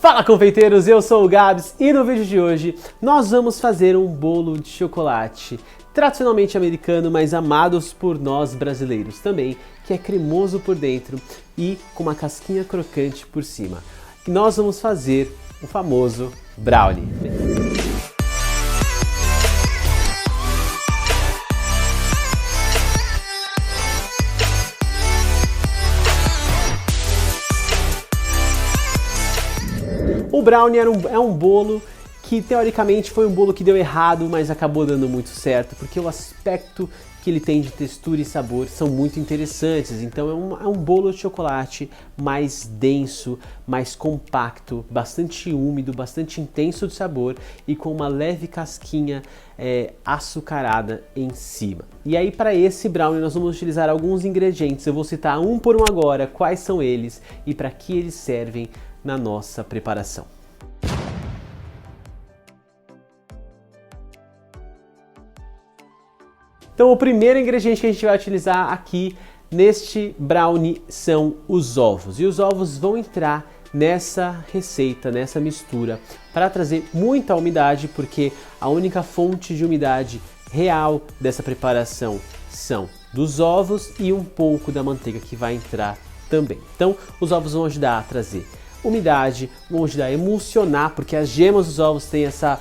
Fala, confeiteiros, eu sou o Gabs e no vídeo de hoje nós vamos fazer um bolo de chocolate tradicionalmente americano, mas amados por nós brasileiros também, que é cremoso por dentro e com uma casquinha crocante por cima. E nós vamos fazer o famoso brownie. O brownie é um bolo que teoricamente foi um bolo que deu errado, mas acabou dando muito certo, porque o aspecto que ele tem de textura e sabor são muito interessantes. Então é um bolo de chocolate mais denso, mais compacto, bastante úmido, bastante intenso de sabor e com uma leve casquinha açucarada em cima. E aí, para esse brownie nós vamos utilizar alguns ingredientes. Eu vou citar um por um agora, quais são eles e para que eles servem na nossa preparação. Então o primeiro ingrediente que a gente vai utilizar aqui neste brownie são os ovos. E os ovos vão entrar nessa receita, nessa mistura, para trazer muita umidade, porque a única fonte de umidade real dessa preparação são dos ovos e um pouco da manteiga que vai entrar também. Então os ovos vão ajudar a trazer umidade, vão ajudar a emulsionar, porque as gemas dos ovos têm essa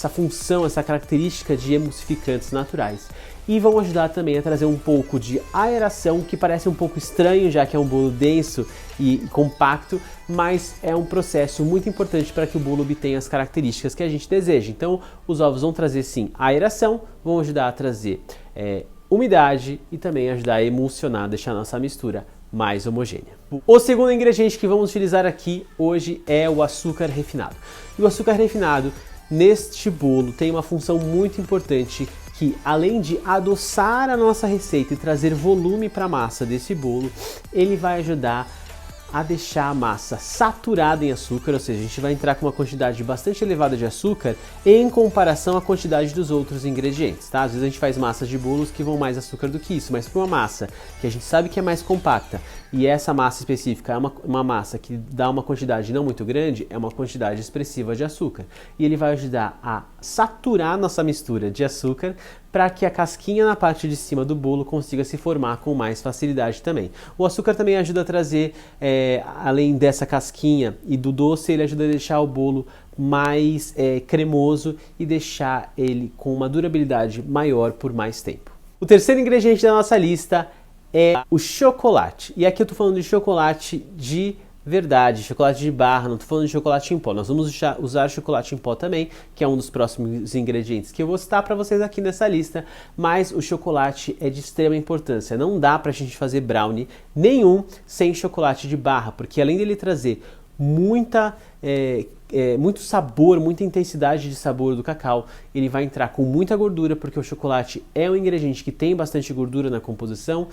função, essa característica de emulsificantes naturais. E vão ajudar também a trazer um pouco de aeração, que parece um pouco estranho, já que é um bolo denso e compacto, mas é um processo muito importante para que o bolo obtenha as características que a gente deseja. Então os ovos vão trazer sim aeração, vão ajudar a trazer umidade e também ajudar a emulsionar, deixar a nossa mistura mais homogênea. O segundo ingrediente que vamos utilizar aqui hoje é o açúcar refinado. E o açúcar refinado neste bolo tem uma função muito importante que, além de adoçar a nossa receita e trazer volume para a massa desse bolo, ele vai ajudar a deixar a massa saturada em açúcar, ou seja, a gente vai entrar com uma quantidade bastante elevada de açúcar em comparação à quantidade dos outros ingredientes, tá? Às vezes a gente faz massas de bolos que vão mais açúcar do que isso, mas para uma massa que a gente sabe que é mais compacta e essa massa específica é uma massa que dá uma quantidade não muito grande, é uma quantidade expressiva de açúcar. E ele vai ajudar a saturar nossa mistura de açúcar para que a casquinha na parte de cima do bolo consiga se formar com mais facilidade também. O açúcar também ajuda a trazer, além dessa casquinha e do doce, ele ajuda a deixar o bolo mais cremoso e deixar ele com uma durabilidade maior por mais tempo. O terceiro ingrediente da nossa lista é o chocolate. E aqui eu estou falando de chocolate de verdade, chocolate de barra, não estou falando de chocolate em pó. Nós vamos usar chocolate em pó também, que é um dos próximos ingredientes que eu vou citar para vocês aqui nessa lista, mas o chocolate é de extrema importância. Não dá para a gente fazer brownie nenhum sem chocolate de barra, porque além dele trazer muito sabor, muita intensidade de sabor do cacau, ele vai entrar com muita gordura, porque o chocolate é um ingrediente que tem bastante gordura na composição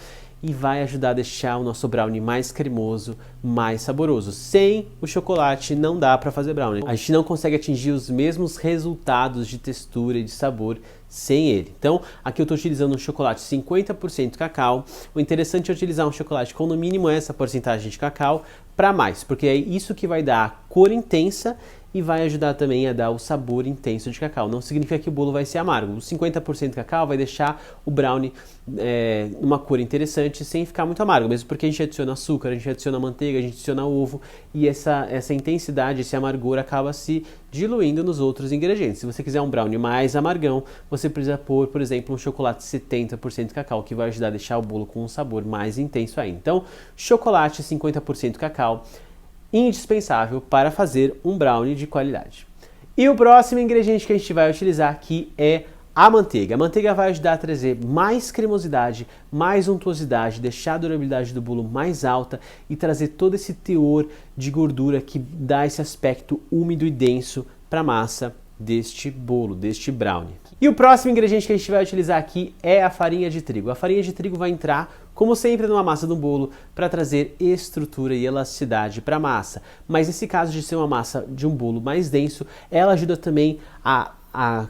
e vai ajudar a deixar o nosso brownie mais cremoso, mais saboroso. Sem o chocolate não dá para fazer brownie. A gente não consegue atingir os mesmos resultados de textura e de sabor sem ele. Então, aqui eu estou utilizando um chocolate 50% cacau. O interessante é utilizar um chocolate com no mínimo essa porcentagem de cacau para mais, porque é isso que vai dar a cor intensa e vai ajudar também a dar o sabor intenso de cacau. Não significa que o bolo vai ser amargo. O 50% cacau vai deixar o brownie uma cor interessante sem ficar muito amargo, mesmo porque a gente adiciona açúcar, a gente adiciona manteiga, a gente adiciona ovo e essa intensidade, esse amargor acaba se diluindo nos outros ingredientes. Se você quiser um brownie mais amargão, você precisa pôr, por exemplo, um chocolate 70% cacau, que vai ajudar a deixar o bolo com um sabor mais intenso ainda. Então, chocolate 50% cacau, indispensável para fazer um brownie de qualidade. E o próximo ingrediente que a gente vai utilizar aqui é a manteiga. A manteiga vai ajudar a trazer mais cremosidade, mais untuosidade, deixar a durabilidade do bolo mais alta e trazer todo esse teor de gordura que dá esse aspecto úmido e denso para a massa deste bolo, deste brownie. E o próximo ingrediente que a gente vai utilizar aqui é a farinha de trigo. A farinha de trigo vai entrar, como sempre, numa massa de um bolo para trazer estrutura e elasticidade para a massa. Mas nesse caso de ser uma massa de um bolo mais denso, ela ajuda também a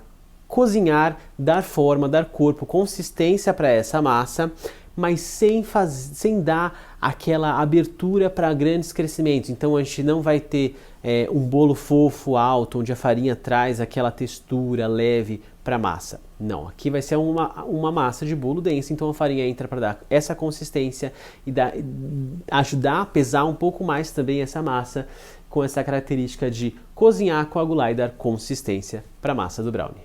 cozinhar, dar forma, dar corpo, consistência para essa massa, mas sem dar aquela abertura para grandes crescimentos. Então a gente não vai ter um bolo fofo, alto, onde a farinha traz aquela textura leve para a massa. Não, aqui vai ser uma massa de bolo densa, então a farinha entra para dar essa consistência e ajudar a pesar um pouco mais também essa massa, com essa característica de cozinhar, coagular e dar consistência para a massa do brownie.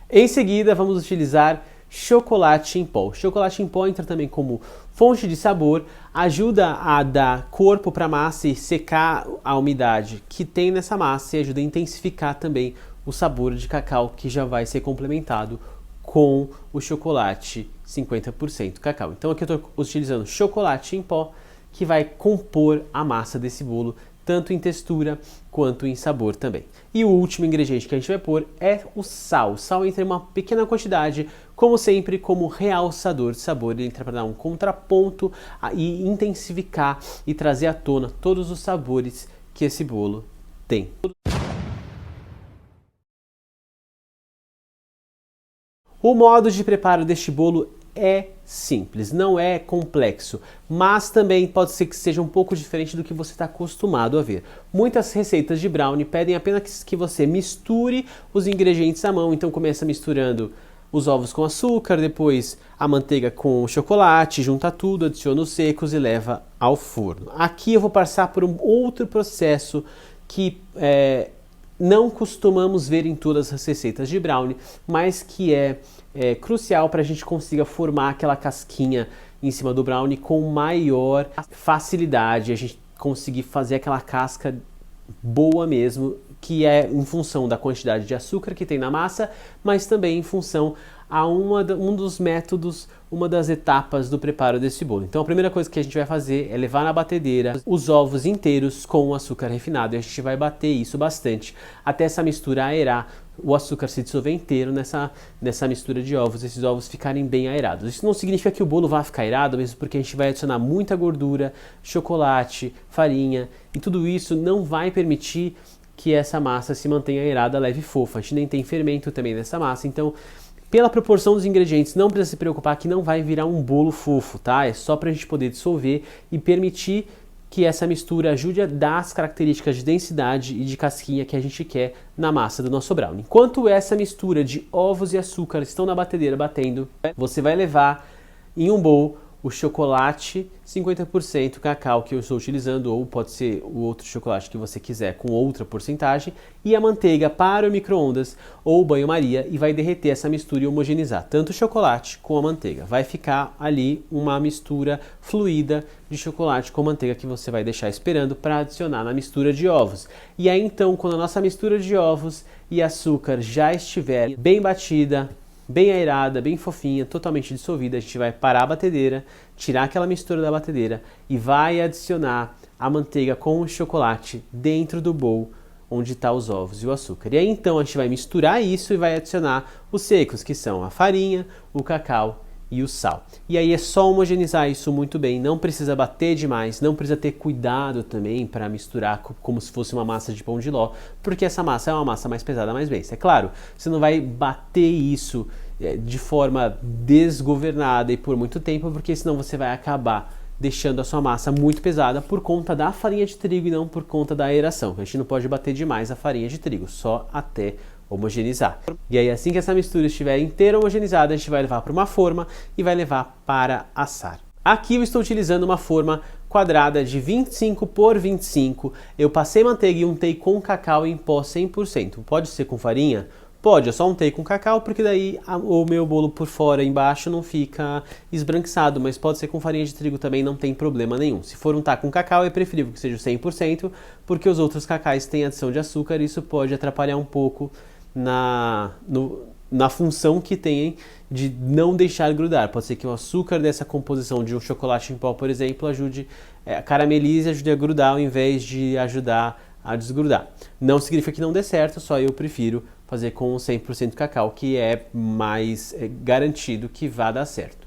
Em seguida, vamos utilizar chocolate em pó. O chocolate em pó entra também como fonte de sabor, ajuda a dar corpo para a massa e secar a umidade que tem nessa massa e ajuda a intensificar também o sabor de cacau, que já vai ser complementado com o chocolate 50% cacau. Então aqui eu estou utilizando chocolate em pó, que vai compor a massa desse bolo, tanto em textura quanto em sabor também. E o último ingrediente que a gente vai pôr é o sal. O sal entra em uma pequena quantidade, como sempre, como realçador de sabor. Ele entra para dar um contraponto e intensificar e trazer à tona todos os sabores que esse bolo tem. O modo de preparo deste bolo é simples, não é complexo, mas também pode ser que seja um pouco diferente do que você está acostumado a ver. Muitas receitas de brownie pedem apenas que você misture os ingredientes à mão, então começa misturando os ovos com açúcar, depois a manteiga com o chocolate, junta tudo, adiciona os secos e leva ao forno. Aqui eu vou passar por um outro processo que não costumamos ver em todas as receitas de brownie, mas que é crucial para a gente consiga formar aquela casquinha em cima do brownie com maior facilidade, a gente conseguir fazer aquela casca boa mesmo, que é em função da quantidade de açúcar que tem na massa, mas também em função a um dos métodos, uma das etapas do preparo desse bolo. Então a primeira coisa que a gente vai fazer é levar na batedeira os ovos inteiros com o açúcar refinado, e a gente vai bater isso bastante até essa mistura aerar, o açúcar se dissolver inteiro nessa mistura de ovos, esses ovos ficarem bem aerados. Isso não significa que o bolo vá ficar aerado, mesmo porque a gente vai adicionar muita gordura, chocolate, farinha, e tudo isso não vai permitir que essa massa se mantenha aerada, leve e fofa. A gente nem tem fermento também nessa massa, então pela proporção dos ingredientes não precisa se preocupar que não vai virar um bolo fofo, tá? É só para a gente poder dissolver e permitir que essa mistura ajude a dar as características de densidade e de casquinha que a gente quer na massa do nosso brownie. Enquanto essa mistura de ovos e açúcar estão na batedeira batendo, você vai levar em um bowl o chocolate 50% cacau que eu estou utilizando, ou pode ser o outro chocolate que você quiser com outra porcentagem, e a manteiga para o micro-ondas ou banho-maria, e vai derreter essa mistura e homogeneizar tanto o chocolate com a manteiga. Vai ficar ali uma mistura fluida de chocolate com manteiga que você vai deixar esperando para adicionar na mistura de ovos. E aí então, quando a nossa mistura de ovos e açúcar já estiver bem batida, bem aerada, bem fofinha, totalmente dissolvida, a gente vai parar a batedeira, tirar aquela mistura da batedeira e vai adicionar a manteiga com o chocolate dentro do bowl onde está os ovos e o açúcar. E aí então a gente vai misturar isso e vai adicionar os secos, que são a farinha, o cacau e o sal. E aí é só homogeneizar isso muito bem, não precisa bater demais, não precisa ter cuidado também para misturar como se fosse uma massa de pão de ló, porque essa massa é uma massa mais pesada, mais densa. É claro, você não vai bater isso de forma desgovernada e por muito tempo, porque senão você vai acabar deixando a sua massa muito pesada por conta da farinha de trigo e não por conta da aeração. A gente não pode bater demais a farinha de trigo, só até homogeneizar. E aí assim que essa mistura estiver inteira homogeneizada, a gente vai levar para uma forma e vai levar para assar. Aqui eu estou utilizando uma forma quadrada de 25 por 25. Eu passei manteiga e untei com cacau em pó 100%. Pode ser com farinha? Pode, eu só untei com cacau porque daí o meu bolo por fora embaixo não fica esbranquiçado, mas pode ser com farinha de trigo também, não tem problema nenhum. Se for untar com cacau é preferível que seja 100%, porque os outros cacais têm adição de açúcar e isso pode atrapalhar um pouco na função que tem de não deixar grudar. Pode ser que o açúcar dessa composição de um chocolate em pó, por exemplo, ajude a caramelize, ajude a grudar ao invés de ajudar a desgrudar. Não significa que não dê certo, só eu prefiro fazer com 100% cacau, que é mais garantido que vá dar certo.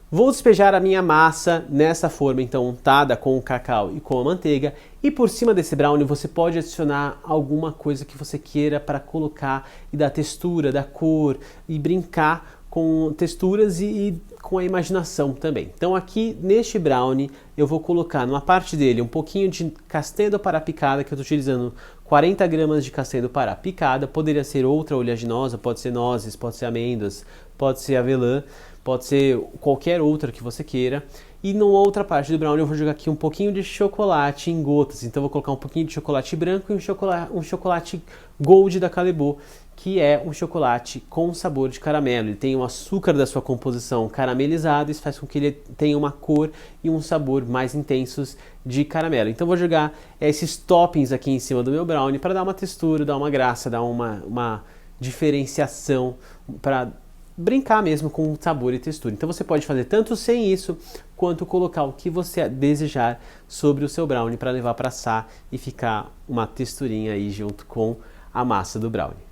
Vou despejar a minha massa nessa forma então untada com o cacau e com a manteiga, e por cima desse brownie você pode adicionar alguma coisa que você queira para colocar e dar textura, dar cor e brincar com texturas e com a imaginação também. Então aqui neste brownie eu vou colocar numa parte dele um pouquinho de castanha do Pará picada, que eu estou utilizando 40 gramas de castanha do Pará picada, poderia ser outra oleaginosa, pode ser nozes, pode ser amêndoas, pode ser avelã, pode ser qualquer outra que você queira. E numa outra parte do brownie eu vou jogar aqui um pouquinho de chocolate em gotas, então eu vou colocar um pouquinho de chocolate branco e um chocolate gold da Callebaut, que é um chocolate com sabor de caramelo. Ele tem o açúcar da sua composição caramelizado, isso faz com que ele tenha uma cor e um sabor mais intensos de caramelo. Então eu vou jogar esses toppings aqui em cima do meu brownie para dar uma textura, dar uma graça, dar uma diferenciação, para brincar mesmo com sabor e textura. Então você pode fazer tanto sem isso, quanto colocar o que você desejar sobre o seu brownie para levar para assar e ficar uma texturinha aí junto com a massa do brownie.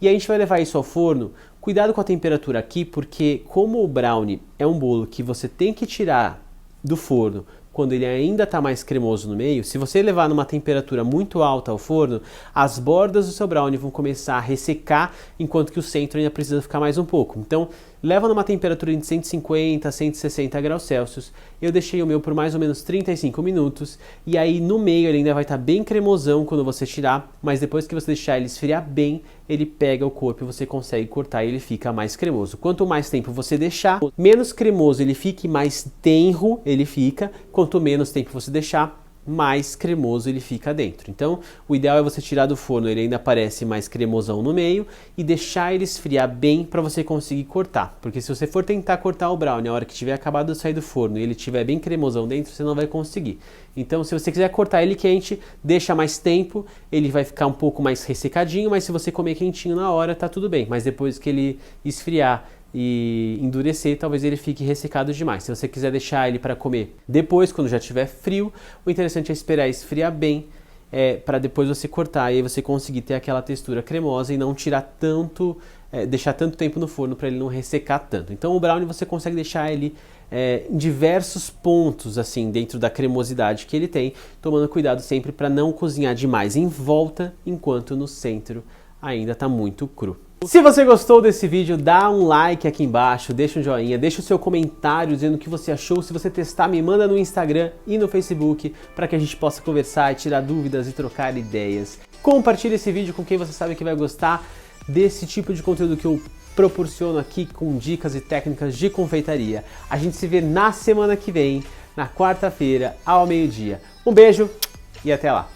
E a gente vai levar isso ao forno. Cuidado com a temperatura aqui, porque como o brownie é um bolo que você tem que tirar do forno quando ele ainda está mais cremoso no meio, se você levar numa temperatura muito alta ao forno, as bordas do seu brownie vão começar a ressecar, enquanto que o centro ainda precisa ficar mais um pouco. Então, leva numa temperatura de 150 a 160 graus Celsius. Eu deixei o meu por mais ou menos 35 minutos, e aí no meio ele ainda vai estar bem cremosão quando você tirar, mas depois que você deixar ele esfriar bem, ele pega o corpo e você consegue cortar e ele fica mais cremoso. Quanto mais tempo você deixar, menos cremoso ele fica e mais tenro ele fica. Quanto menos tempo você deixar, mais cremoso ele fica dentro. Então, o ideal é você tirar do forno, ele ainda parece mais cremosão no meio, e deixar ele esfriar bem para você conseguir cortar. Porque se você for tentar cortar o brownie na hora que tiver acabado de sair do forno e ele tiver bem cremosão dentro, você não vai conseguir. Então, se você quiser cortar ele quente, deixa mais tempo, ele vai ficar um pouco mais ressecadinho, mas se você comer quentinho na hora, tá tudo bem. Mas depois que ele esfriar e endurecer, talvez ele fique ressecado demais. Se você quiser deixar ele para comer depois, quando já estiver frio, o interessante é esperar esfriar bem, para depois você cortar e aí você conseguir ter aquela textura cremosa e não tirar tanto, deixar tanto tempo no forno para ele não ressecar tanto. Então o brownie você consegue deixar ele em diversos pontos assim dentro da cremosidade que ele tem, tomando cuidado sempre para não cozinhar demais em volta, enquanto no centro ainda está muito cru. Se você gostou desse vídeo, dá um like aqui embaixo, deixa um joinha, deixa o seu comentário dizendo o que você achou. Se você testar, me manda no Instagram e no Facebook para que a gente possa conversar e tirar dúvidas e trocar ideias. Compartilhe esse vídeo com quem você sabe que vai gostar desse tipo de conteúdo que eu proporciono aqui com dicas e técnicas de confeitaria. A gente se vê na semana que vem, na quarta-feira, ao meio-dia. Um beijo e até lá!